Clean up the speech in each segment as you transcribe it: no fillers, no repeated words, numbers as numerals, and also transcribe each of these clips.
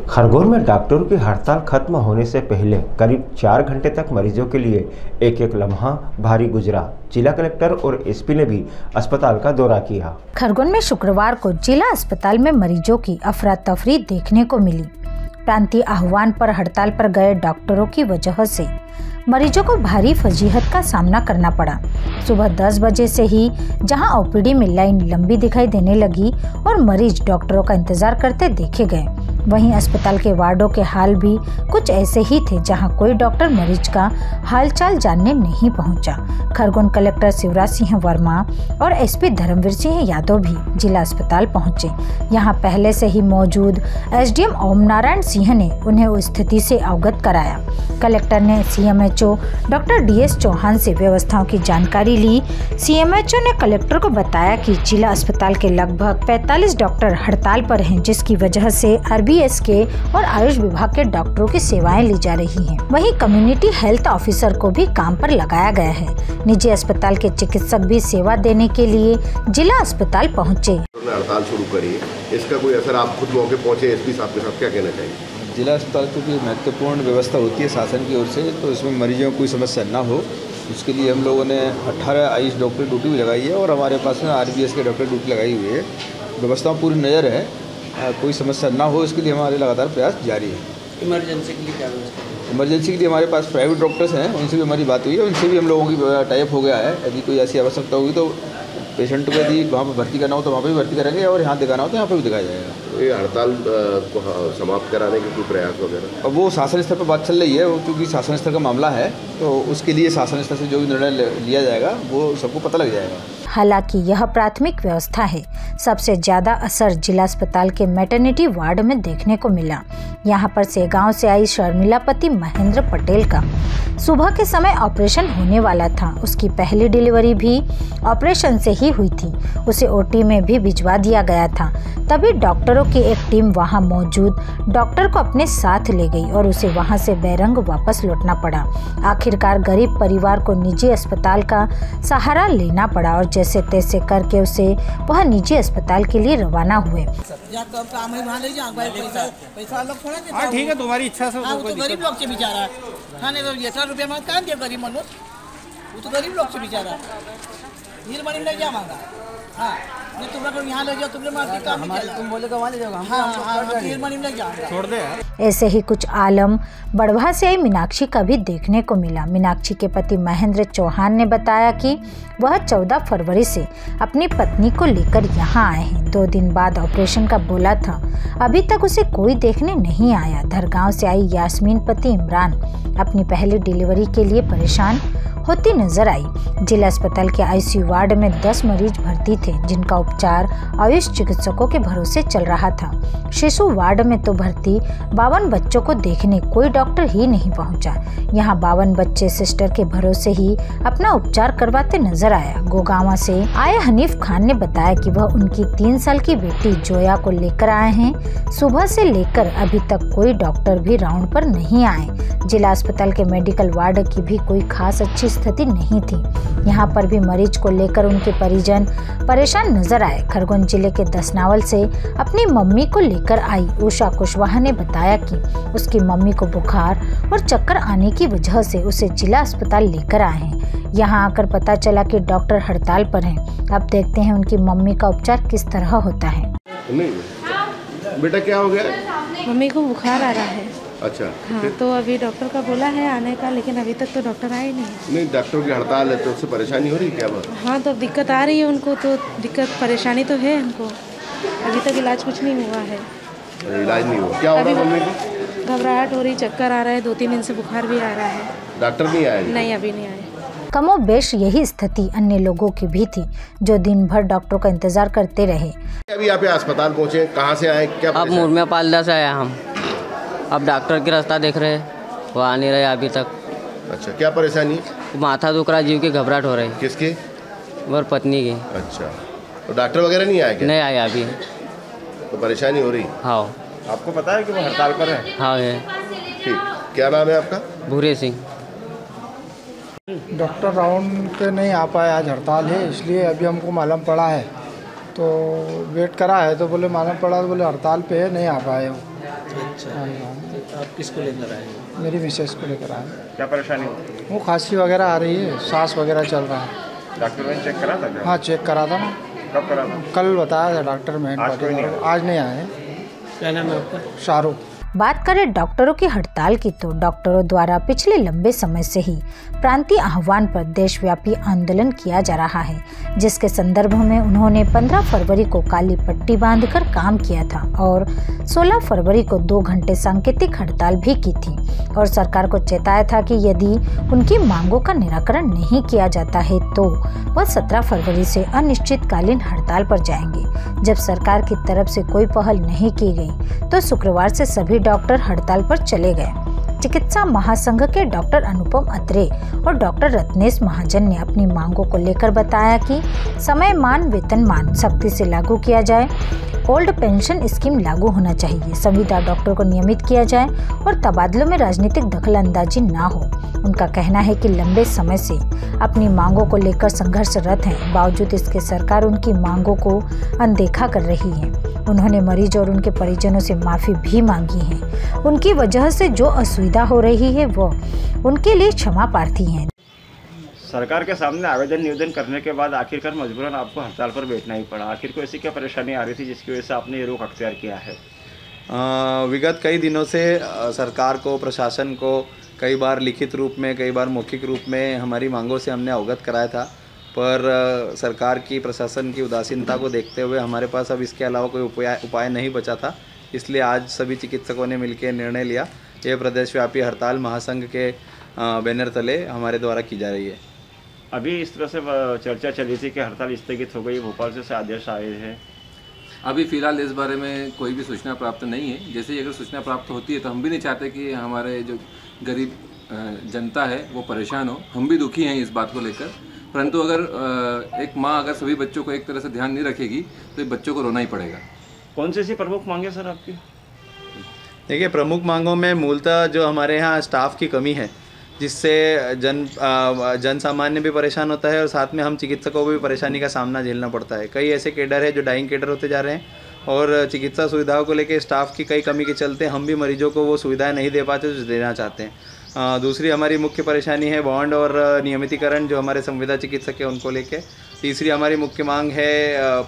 खरगोन में डॉक्टरों की हड़ताल खत्म होने से पहले करीब 4 घंटे तक मरीजों के लिए एक एक लम्हा भारी गुजरा। जिला कलेक्टर और एसपी ने भी अस्पताल का दौरा किया। खरगोन में शुक्रवार को जिला अस्पताल में मरीजों की अफरा तफरी देखने को मिली। प्रांतीय आह्वान पर हड़ताल पर गए डॉक्टरों की वजह से मरीजों को भारी फजीहत का सामना करना पड़ा। सुबह 10 बजे से ही जहां ओपीडी में लाइन लंबी दिखाई देने लगी और मरीज डॉक्टरों का इंतजार करते देखे गए, वहीं अस्पताल के वार्डों के हाल भी कुछ ऐसे ही थे जहां कोई डॉक्टर मरीज का हालचाल जानने नहीं पहुंचा। खरगोन कलेक्टर शिवराज सिंह वर्मा और एसपी धर्मवीर सिंह यादव भी जिला अस्पताल पहुंचे। यहां पहले से ही मौजूद एसडीएम ओम नारायण सिंह ने उन्हें उस स्थिति से अवगत कराया। कलेक्टर ने सीएमएचओ डॉक्टर डीएस चौहान से व्यवस्थाओं की जानकारी ली। सीएमएचओ ने कलेक्टर को बताया कि जिला अस्पताल के लगभग 45 डॉक्टर हड़ताल पर हैं, जिसकी वजह से आरबीएस के और आयुष विभाग के डॉक्टरों की सेवाएं ली जा रही हैं। वहीं कम्युनिटी हेल्थ ऑफिसर को भी काम पर लगाया गया है। निजी अस्पताल के चिकित्सक भी सेवा देने के लिए जिला अस्पताल पहुँचे। हड़ताल शुरू करी, इसका कोई असर? आप खुद मौके पहुँचे, एसपी साहब के साथ क्या कहना चाहिए? जिला अस्पताल की महत्वपूर्ण व्यवस्था होती है शासन की ओर से, तो इसमें मरीजों को कोई समस्या ना हो, उसके लिए हम लोगों ने 18 आयुष डॉक्टर ड्यूटी भी लगाई है और हमारे पास में आरबीएस के डॉक्टर ड्यूटी लगाई हुई है। व्यवस्था पूरी नज़र है, कोई समस्या ना हो इसके लिए हमारे लगातार प्रयास जारी है। इमरजेंसी के लिए क्या व्यवस्था है? इमरजेंसी के लिए हमारे पास प्राइवेट डॉक्टर्स हैं, उनसे भी हमारी बात हुई है, उनसे भी हम लोगों की टाइप हो गया है। यदि कोई ऐसी आवश्यकता होगी तो पेशेंट को यदि वहाँ पर भर्ती करना हो तो वहाँ पर भी भर्ती करेंगे और यहाँ दिखाना हो तो यहाँ पर भी दिखाया जाएगा। ये हड़ताल को समाप्त कराने के कोई प्रयास वगैरह? अब वो शासन स्तर पर बात चल रही है, वो क्योंकि शासन स्तर का मामला है तो उसके लिए शासन स्तर से जो भी निर्णय लिया जाएगा वो सबको पता लग जाएगा। हालांकि यह प्राथमिक व्यवस्था है। सबसे ज्यादा असर जिला अस्पताल के मैटरनिटी वार्ड में देखने को मिला। यहाँ पर से गांव से आई शर्मिला पति महेंद्र पटेल का सुबह के समय ऑपरेशन होने वाला था। उसकी पहली डिलीवरी भी ऑपरेशन से ही हुई थी। उसे ओटी में भी भिजवा दिया गया था। तभी डॉक्टरों की एक टीम वहां मौजूद डॉक्टर को अपने साथ ले गई और उसे वहां से बेरंग वापस लौटना पड़ा। आखिरकार गरीब परिवार को निजी अस्पताल का सहारा लेना पड़ा और जैसे तैसे करके उसे वह निजी अस्पताल के लिए रवाना हुए। ठीक है, तुम्हारी इच्छा से। तो गरीब लोग से बेचारा खाने को 18 रुपया में काम दिया गरीब मनुष्य, वो तो गरीब लोग से बेचारा निर्मणी नहीं जा मांगा। हाँ, तुम लोग यहाँ ले जाओ, तुमने मार्केट काम नहीं किया, तुम बोलेगा वहाँ ले जाओ। हाँ, निर्मणी नहीं जाओ, छोड़ दे। ऐसे ही कुछ आलम बड़वा से आई मीनाक्षी का भी देखने को मिला। मीनाक्षी के पति महेंद्र चौहान ने बताया कि वह 14 फरवरी से अपनी पत्नी को लेकर यहाँ आए हैं। 2 दिन बाद ऑपरेशन का बोला था, अभी तक उसे कोई देखने नहीं आया। धरगांव से आई यास्मीन पति इमरान अपनी पहली डिलीवरी के लिए परेशान होती नजर आई। जिला अस्पताल के आईसीयू वार्ड में 10 मरीज भर्ती थे, जिनका उपचार आयुष चिकित्सकों के भरोसे चल रहा था। शिशु वार्ड में तो भर्ती 52 बच्चों को देखने कोई डॉक्टर ही नहीं पहुंचा। यहाँ 52 बच्चे सिस्टर के भरोसे ही अपना उपचार करवाते नजर आया। गोगावा से आए हनीफ खान ने बताया कि वह उनकी 3 साल की बेटी जोया को लेकर आए हैं। सुबह से लेकर अभी तक कोई डॉक्टर भी राउंड पर नहीं आए। जिला अस्पताल के मेडिकल वार्ड की भी कोई खास अच्छी स्थिति नहीं थी। यहाँ पर भी मरीज को लेकर उनके परिजन परेशान नजर आए। खरगोन जिले के दसनावल से अपनी मम्मी को लेकर आई उषा कुशवाहा ने बताया कि उसकी मम्मी को बुखार और चक्कर आने की वजह से उसे जिला अस्पताल लेकर आए हैं। यहाँ आकर पता चला कि डॉक्टर हड़ताल पर हैं। अब देखते हैं उनकी मम्मी का उपचार किस तरह होता है। बेटा क्या हो गया? मम्मी को बुखार आ रहा है। अच्छा, हाँ, तो अभी डॉक्टर का बोला है आने का, लेकिन अभी तक तो डॉक्टर आए नहीं। नहीं, डॉक्टर की हड़ताल है तो उससे परेशानी हो रही है क्या बात? हाँ, तो दिक्कत आ रही है उनको, तो दिक्कत परेशानी तो है हमको। अभी तक इलाज कुछ नहीं हुआ है। इलाज नहीं हुआ? क्या हो रहा है मम्मी को? घबराहट हो रही, चक्कर आ रहा है, 2-3 दिन से बुखार भी आ रहा है। डॉक्टर नहीं आए? नहीं, अभी नहीं आए। कमोबेश यही स्थिति अन्य लोगों की भी थी, जो दिन भर डॉक्टरों का इंतजार करते रहे। अभी यहाँ पे अस्पताल पहुँचे, कहाँ से आए, क्या? अब मुरमिया पालदा से आया हम। अब डॉक्टर की रास्ता देख रहे हैं, वो आ नहीं रहे अभी तक। अच्छा, क्या परेशानी? माथा दुख रहा, जीव की घबराहट हो रही। किसकी? और पत्नी की। अच्छा, तो डॉक्टर वगैरह नहीं आए क्या? नहीं आया अभी, तो परेशानी हो रही? हाँ। आपको पता है कि वो हड़ताल पर है? हाँ है। ठीक, क्या नाम है आपका? भूरे सिंह। डॉक्टर राउंड पे नहीं आ पाए, आज हड़ताल है, इसलिए अभी हमको मालूम पड़ा है तो वेट करा है, तो बोले मालूम पड़ा तो बोले हड़ताल पे है, नहीं आ पाए वो। हाँ जी, हाँ। आप किसको लेकर आए? मेरी मिसेस को लेकर आए। क्या परेशानी होती है? वो खांसी वगैरह आ रही है, सांस वगैरह चल रहा है। डॉक्टर ने चेक करा था क्या? हाँ, चेक करा था ना। कब करा था? कल बताया था डॉक्टर में। आज नहीं आए। क्या नाम है आपका? शाहरुख। बात करें डॉक्टरों की हड़ताल की तो डॉक्टरों द्वारा पिछले लंबे समय से ही प्रांतीय आह्वान पर देशव्यापी आंदोलन किया जा रहा है, जिसके संदर्भ में उन्होंने 15 फरवरी को काली पट्टी बांधकर काम किया था और 16 फरवरी को 2 घंटे सांकेतिक हड़ताल भी की थी और सरकार को चेताया था कि यदि उनकी मांगों का निराकरण नहीं किया जाता है तो वह 17 फरवरी से अनिश्चितकालीन हड़ताल पर जाएंगे। जब सरकार की तरफ से कोई पहल नहीं की गई तो शुक्रवार से सभी डॉक्टर हड़ताल पर चले गए। चिकित्सा महासंघ के डॉक्टर अनुपम अत्रे और डॉक्टर रत्नेश महाजन ने अपनी मांगों को लेकर बताया कि समयमान वेतनमान सख्ती से लागू किया जाए, ओल्ड पेंशन स्कीम लागू होना चाहिए, संविदा डॉक्टर को नियमित किया जाए और तबादलों में राजनीतिक दखलंदाजी ना हो। उनका कहना है कि लंबे समय से अपनी मांगों को लेकर संघर्षरत हैं, बावजूद इसके सरकार उनकी मांगों को अनदेखा कर रही है। उन्होंने मरीज और उनके परिजनों से माफी भी मांगी है। उनकी वजह से जो असुविधा हो रही है वो उनके लिए क्षमा प्रार्थी है। सरकार के सामने आवेदन निवेदन करने के बाद आखिरकार मजबूरन आपको हड़ताल पर बैठना ही पड़ा। आखिर को ऐसी क्या परेशानी आ रही थी जिसकी वजह से आपने ये रुख अख्तियार किया है? विगत कई दिनों से सरकार को, प्रशासन को कई बार लिखित रूप में, कई बार मौखिक रूप में हमारी मांगों से हमने अवगत कराया था, पर सरकार की, प्रशासन की उदासीनता को देखते हुए हमारे पास अब इसके अलावा कोई उपाय नहीं बचा था। इसलिए आज सभी चिकित्सकों ने मिलकर निर्णय लिया। ये प्रदेशव्यापी हड़ताल महासंघ के बैनर तले हमारे द्वारा की जा रही है। अभी इस तरह से चर्चा चली थी कि हड़ताल स्थगित हो गई, भोपाल से आदेश आए हैं। अभी फ़िलहाल इस बारे में कोई भी सूचना प्राप्त नहीं है। जैसे ही अगर सूचना प्राप्त होती है तो हम भी नहीं चाहते कि हमारे जो गरीब जनता है वो परेशान हो। हम भी दुखी हैं इस बात को लेकर, परंतु अगर एक माँ अगर सभी बच्चों को एक तरह से ध्यान नहीं रखेगी तो बच्चों को रोना ही पड़ेगा। कौन सी प्रमुख मांगे सर आपकी? देखिए, प्रमुख मांगों में मूलतः जो हमारे यहाँ स्टाफ की कमी है, जिससे जन सामान्य भी परेशान होता है और साथ में हम चिकित्सकों को भी परेशानी का सामना झेलना पड़ता है। कई ऐसे केडर है जो डाइंग केडर होते जा रहे हैं और चिकित्सा सुविधाओं को लेकर स्टाफ की कई कमी के चलते हम भी मरीजों को वो सुविधाएं नहीं दे पाते जो देना चाहते हैं। दूसरी हमारी मुख्य परेशानी है बॉन्ड और नियमितीकरण, जो हमारे संविदा चिकित्सक है उनको लेके। तीसरी हमारी मुख्य मांग है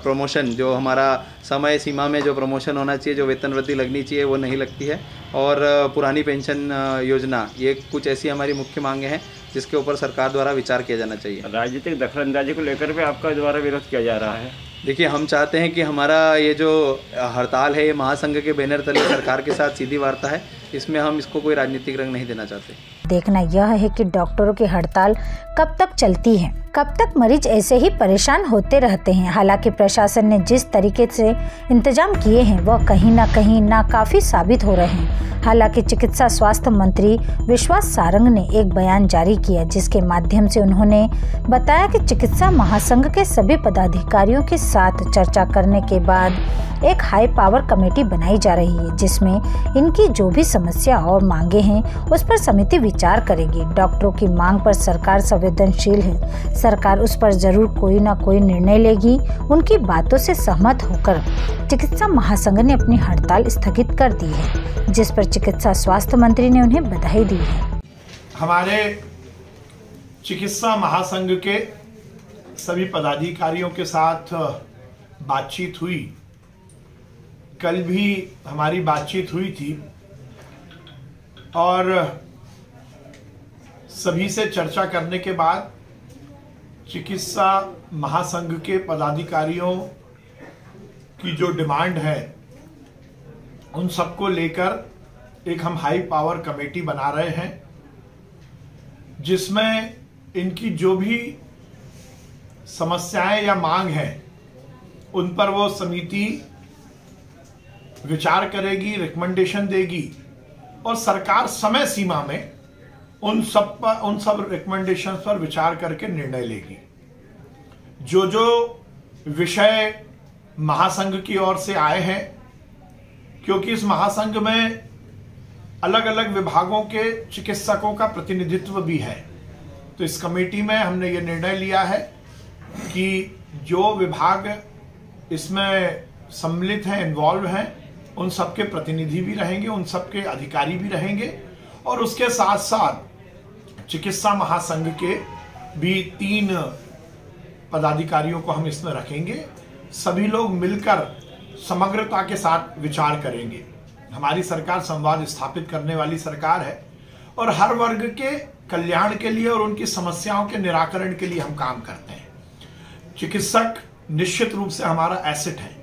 प्रमोशन, जो हमारा समय सीमा में जो प्रमोशन होना चाहिए, जो वेतन वृद्धि लगनी चाहिए वो नहीं लगती है, और पुरानी पेंशन योजना। ये कुछ ऐसी हमारी मुख्य मांगे हैं जिसके ऊपर सरकार द्वारा विचार किया जाना चाहिए। राजनीतिक दखलंदाजी को लेकर भी आपका द्वारा विरोध किया जा रहा है। देखिए, हम चाहते हैं कि हमारा ये जो हड़ताल है ये महासंघ के बैनर तले सरकार के साथ सीधी वार्ता है, इसमें हम इसको कोई राजनीतिक रंग नहीं देना चाहते। देखना यह है कि डॉक्टरों की हड़ताल कब तक चलती है, कब तक मरीज ऐसे ही परेशान होते रहते हैं। हालांकि प्रशासन ने जिस तरीके से इंतजाम किए हैं वह कहीं ना कहीं नाकाफी साबित हो रहे हैं। हालांकि चिकित्सा स्वास्थ्य मंत्री विश्वास सारंग ने एक बयान जारी किया जिसके माध्यम से उन्होंने बताया कि चिकित्सा महासंघ के सभी पदाधिकारियों के साथ चर्चा करने के बाद एक हाई पावर कमेटी बनाई जा रही है, जिसमें इनकी जो भी समस्या और मांगे हैं उस पर समिति विचार करेगी। डॉक्टरों की मांग पर सरकार संवेदनशील है, सरकार उस पर जरूर कोई ना कोई निर्णय लेगी। उनकी बातों से सहमत होकर चिकित्सा महासंघ ने अपनी हड़ताल स्थगित कर दी है, जिस पर चिकित्सा स्वास्थ्य मंत्री ने उन्हें बधाई दी है। हमारे चिकित्सा महासंघ के सभी पदाधिकारियों के साथ बातचीत हुई। कल भी हमारी बातचीत हुई थी और सभी से चर्चा करने के बाद चिकित्सा महासंघ के पदाधिकारियों की जो डिमांड है उन सबको लेकर एक हम हाई पावर कमेटी बना रहे हैं, जिसमें इनकी जो भी समस्याएं या मांग है उन पर वो समिति विचार करेगी, रिकमेंडेशन देगी और सरकार समय सीमा में उन सब रिकमेंडेशन पर विचार करके निर्णय लेगी। जो जो विषय महासंघ की ओर से आए हैं, क्योंकि इस महासंघ में अलग अलग विभागों के चिकित्सकों का प्रतिनिधित्व भी है, तो इस कमेटी में हमने ये निर्णय लिया है कि जो विभाग इसमें सम्मिलित हैं, इन्वॉल्व हैं, उन सबके प्रतिनिधि भी रहेंगे, उन सबके अधिकारी भी रहेंगे और उसके साथ साथ चिकित्सा महासंघ के भी 3 पदाधिकारियों को हम इसमें रखेंगे। सभी लोग मिलकर समग्रता के साथ विचार करेंगे। हमारी सरकार संवाद स्थापित करने वाली सरकार है और हर वर्ग के कल्याण के लिए और उनकी समस्याओं के निराकरण के लिए हम काम करते हैं। चिकित्सक निश्चित रूप से हमारा एसेट है।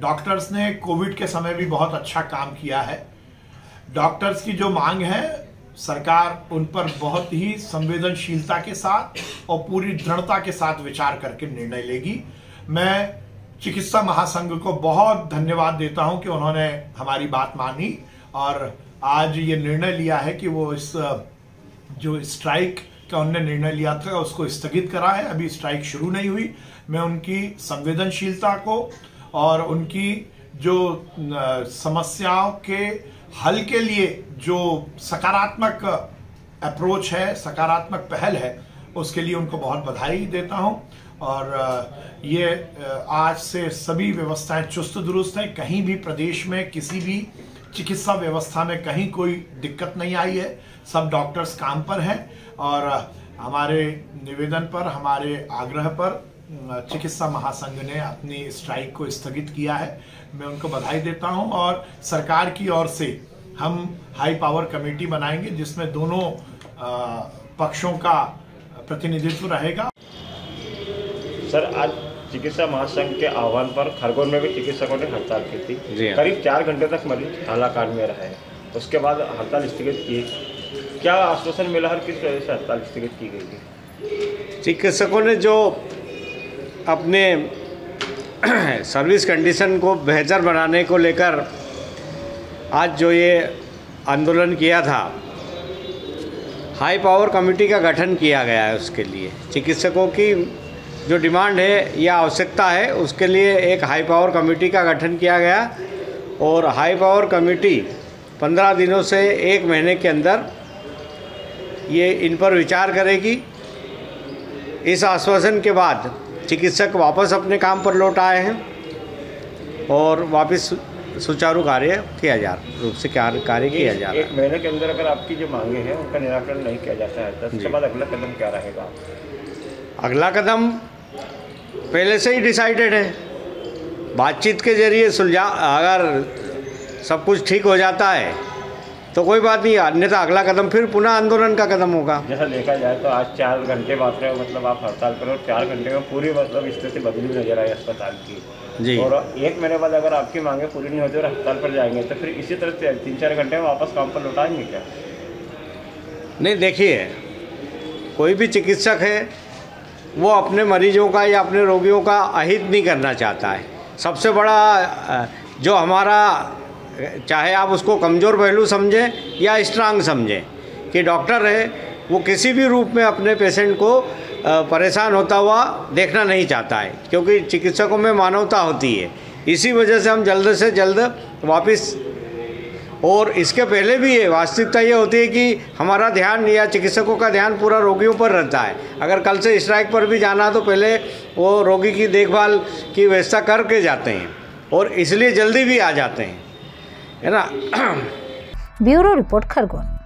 डॉक्टर्स ने कोविड के समय भी बहुत अच्छा काम किया है। डॉक्टर्स की जो मांग है, सरकार उन पर बहुत ही संवेदनशीलता के साथ और पूरी दृढ़ता के साथ विचार करके निर्णय लेगी। मैं चिकित्सा महासंघ को बहुत धन्यवाद देता हूं कि उन्होंने हमारी बात मानी और आज ये निर्णय लिया है कि वो इस जो स्ट्राइक का उन्होंने निर्णय लिया था उसको स्थगित करा है। अभी स्ट्राइक शुरू नहीं हुई। मैं उनकी संवेदनशीलता को और उनकी जो समस्याओं के हल के लिए जो सकारात्मक अप्रोच है, सकारात्मक पहल है, उसके लिए उनको बहुत बधाई देता हूं। और ये आज से सभी व्यवस्थाएं चुस्त दुरुस्त हैं। कहीं भी प्रदेश में किसी भी चिकित्सा व्यवस्था में कहीं कोई दिक्कत नहीं आई है। सब डॉक्टर्स काम पर हैं और हमारे निवेदन पर, हमारे आग्रह पर चिकित्सा महासंघ ने अपनी स्ट्राइक को स्थगित किया है। मैं उनको बधाई देता हूं और सरकार की ओर से हम हाई पावर कमेटी बनाएंगे जिसमें दोनों पक्षों का प्रतिनिधित्व रहेगा। सर, आज चिकित्सा महासंघ के आह्वान पर खरगोन में भी चिकित्सकों ने हड़ताल की थी। करीब 4 घंटे तक मरीज हालाकाट में रहे, उसके बाद हड़ताल स्थगित की। क्या आश्वासन मिला और किस वजह से हड़ताल स्थगित की गई थी? चिकित्सकों ने जो अपने सर्विस कंडीशन को बेहतर बनाने को लेकर आज जो ये आंदोलन किया था, हाई पावर कमेटी का गठन किया गया है। उसके लिए चिकित्सकों की जो डिमांड है या आवश्यकता है, उसके लिए एक हाई पावर कमेटी का गठन किया गया और हाई पावर कमेटी 15 दिनों से 1 महीने के अंदर ये इन पर विचार करेगी। इस आश्वासन के बाद चिकित्सक वापस अपने काम पर लौट आए हैं और वापस सुचारू कार्य किया जा रूप से कार्य किया जा रहा है। 1 महीने के अंदर अगर आपकी जो मांगे हैं उनका निराकरण नहीं किया जाता है तो उसके बाद अगला कदम क्या रहेगा? अगला कदम पहले से ही डिसाइडेड है। बातचीत के जरिए सुलझा, अगर सब कुछ ठीक हो जाता है तो कोई बात नहीं, अन्यथा अगला कदम फिर पुनः आंदोलन का कदम होगा। जैसा देखा जाए तो आज 4 घंटे बात रहे हो, मतलब आप हड़ताल करो, 4 घंटे में पूरी मतलब स्थिति बदली नजर आई अस्पताल की जी। और 1 महीने बाद अगर आपकी मांगे पूरी नहीं होती और हड़ताल पर जाएंगे तो फिर इसी तरह से 3-4 घंटे में वापस काम पर लौटाएंगे क्या? नहीं, देखिए, कोई भी चिकित्सक है वो अपने मरीजों का या अपने रोगियों का अहित नहीं करना चाहता है। सबसे बड़ा जो हमारा, चाहे आप उसको कमज़ोर पहलू समझें या स्ट्रांग समझें, कि डॉक्टर है वो किसी भी रूप में अपने पेशेंट को परेशान होता हुआ देखना नहीं चाहता है, क्योंकि चिकित्सकों में मानवता होती है। इसी वजह से हम जल्द से जल्द वापस, और इसके पहले भी ये वास्तविकता ये होती है कि हमारा ध्यान या चिकित्सकों का ध्यान पूरा रोगियों पर रहता है। अगर कल से स्ट्राइक पर भी जाना तो पहले वो रोगी की देखभाल की व्यवस्था करके जाते हैं और इसलिए जल्दी भी आ जाते हैं, है ना। Bureau report, Khargone.